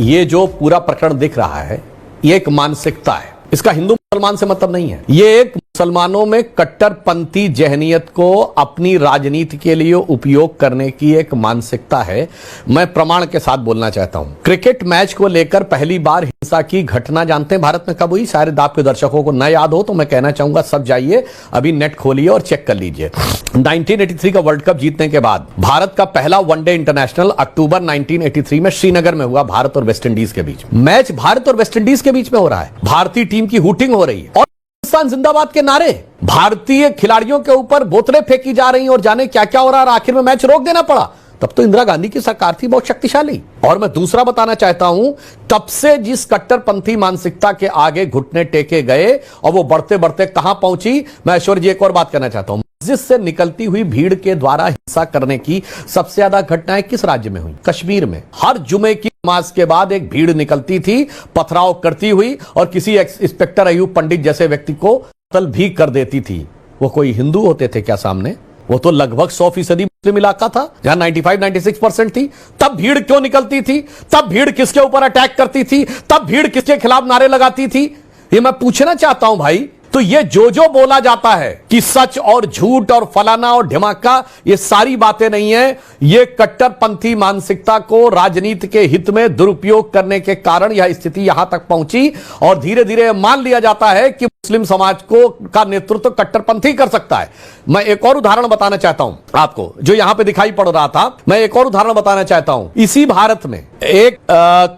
ये जो पूरा प्रकरण दिख रहा है, ये एक मानसिकता है। इसका हिंदू मुसलमान से मतलब नहीं है। ये एक मुसलमानों में कट्टरपंथी जहनियत को अपनी राजनीति के लिए उपयोग करने की एक मानसिकता है। मैं प्रमाण के साथ बोलना चाहता हूं। क्रिकेट मैच को लेकर पहली बार हिंसा की घटना जानते हैं भारत में कब हुई? शायद आपके दर्शकों को न याद हो तो मैं कहना चाहूंगा, सब जाइए अभी नेट खोलिए और चेक कर लीजिए। 1983 का वर्ल्ड कप जीतने के बाद भारत का पहला वनडे इंटरनेशनल अक्टूबर 1983 में श्रीनगर में हुआ, भारत और वेस्ट इंडीज के बीच। मैच भारत और वेस्ट इंडीज के बीच में हो रहा है। भारतीय टीम की हुटिंग हो रही है और पाकिस्तान जिंदाबाद के नारे, भारतीय खिलाड़ियों के ऊपर बोतलें फेंकी जा रही हैं और जाने क्या क्या हो रहा है। आखिर में मैच रोक देना पड़ा। तब तो इंदिरा गांधी की सरकार थी बहुत शक्तिशाली। और मैं दूसरा बताना चाहता हूं, तब से जिस कट्टरपंथी मानसिकता के आगे घुटने टेके गए और वो बढ़ते बढ़ते कहां पहुंची, मैं ऐश्वर्य जी एक और बात करना चाहता हूं। मस्जिद से निकलती हुई भीड़ के द्वारा हिंसा करने की सबसे ज्यादा घटनाएं किस राज्य में हुई? कश्मीर में। हर जुमे की नमाज के बाद एक भीड़ निकलती थी, पथराव करती हुई और किसी इंस्पेक्टर अयूब पंडित जैसे व्यक्ति को कत्ल भी कर देती थी। वो कोई हिंदू होते थे क्या सामने? वो तो लगभग 100% मुस्लिम इलाका था जहां 95-96% थी। तब भीड़ क्यों निकलती थी? तब भीड़ किसके ऊपर अटैक करती थी? तब भीड़ किसके खिलाफ नारे लगाती थी? ये मैं पूछना चाहता हूं भाई। तो ये जो बोला जाता है कि सच और झूठ और फलाना और ढिमाका, ये सारी बातें नहीं है। ये कट्टरपंथी मानसिकता को राजनीति के हित में दुरुपयोग करने के कारण यह स्थिति यहां तक पहुंची और धीरे धीरे मान लिया जाता है कि मुस्लिम समाज को का नेतृत्व कट्टरपंथी कर सकता है। मैं एक और उदाहरण बताना चाहता हूं आपको, जो यहां पे दिखाई पड़ रहा था। मैं एक और उदाहरण बताना चाहता हूं। इसी भारत में एक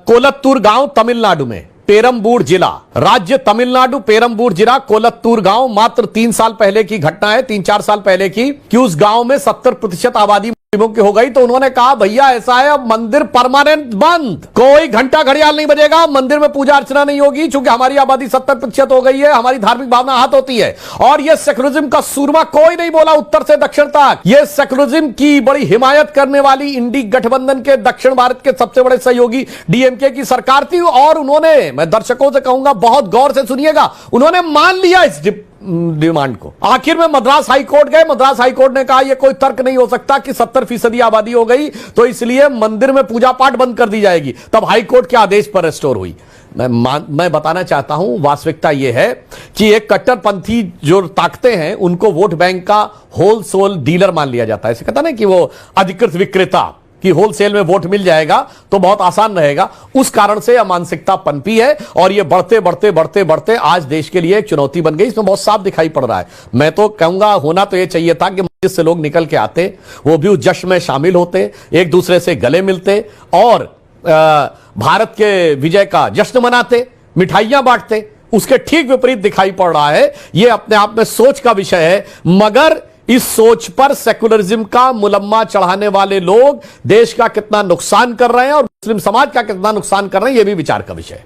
कोलत्तूर गांव तमिलनाडु में, पेरम्बूर जिला, राज्य तमिलनाडु, पेरम्बूर जिला, कोलत्तूर गांव, मात्र 3 साल पहले की घटना है, 3-4 साल पहले की, कि उस गांव में 70% आबादी मुस्लिमों की हो गई। तो उन्होंने कहा भैया ऐसा है, अब मंदिर परमानेंट बंद, कोई घंटा घड़ियाल नहीं बजेगा, मंदिर में पूजा अर्चना नहीं होगी, क्योंकि हमारी आबादी 70% हो गई है, हमारी धार्मिक भावना आहत होती है। और यह सेकुलरिज्म का सूरमा कोई नहीं बोला उत्तर से दक्षिण तक। यह सेकुलरिज्म की बड़ी हिमायत करने वाली इंडी गठबंधन के दक्षिण भारत के सबसे बड़े सहयोगी डीएमके की सरकार थी। और उन्होंने, मैं दर्शकों से कहूंगा बहुत गौर से सुनिएगा, उन्होंने मान लिया इस डिमांड को। आखिर में मद्रास हाईकोर्ट गए। मद्रास हाईकोर्ट ने कहा यह कोई तर्क नहीं हो सकता कि 70% आबादी हो गई तो इसलिए मंदिर में पूजा पाठ बंद कर दी जाएगी। तब हाईकोर्ट के आदेश पर रेस्टोर हुई। मैं बताना चाहता हूं, वास्तविकता यह है कि एक कट्टरपंथी जो ताकतें हैं उनको वोट बैंक का होलसेल डीलर मान लिया जाता है। ऐसे कहता ना कि वो अधिकृत विक्रेता, कि होलसेल में वोट मिल जाएगा तो बहुत आसान रहेगा। उस कारण से यह मानसिकता पनपी है और यह बढ़ते बढ़ते बढ़ते बढ़ते आज देश के लिए एक चुनौती बन गई। इसमें बहुत साफ दिखाई पड़ रहा है। मैं तो कहूंगा होना तो यह चाहिए था कि मस्जिद से लोग निकल के आते, वो भी उस जश्न में शामिल होते, एक दूसरे से गले मिलते और भारत के विजय का जश्न मनाते, मिठाइयां बांटते। उसके ठीक विपरीत दिखाई पड़ रहा है। यह अपने आप में सोच का विषय है, मगर इस सोच पर सेकुलरिज्म का मुलम्मा चढ़ाने वाले लोग देश का कितना नुकसान कर रहे हैं और मुस्लिम समाज का कितना नुकसान कर रहे हैं, यह भी विचार का विषय है।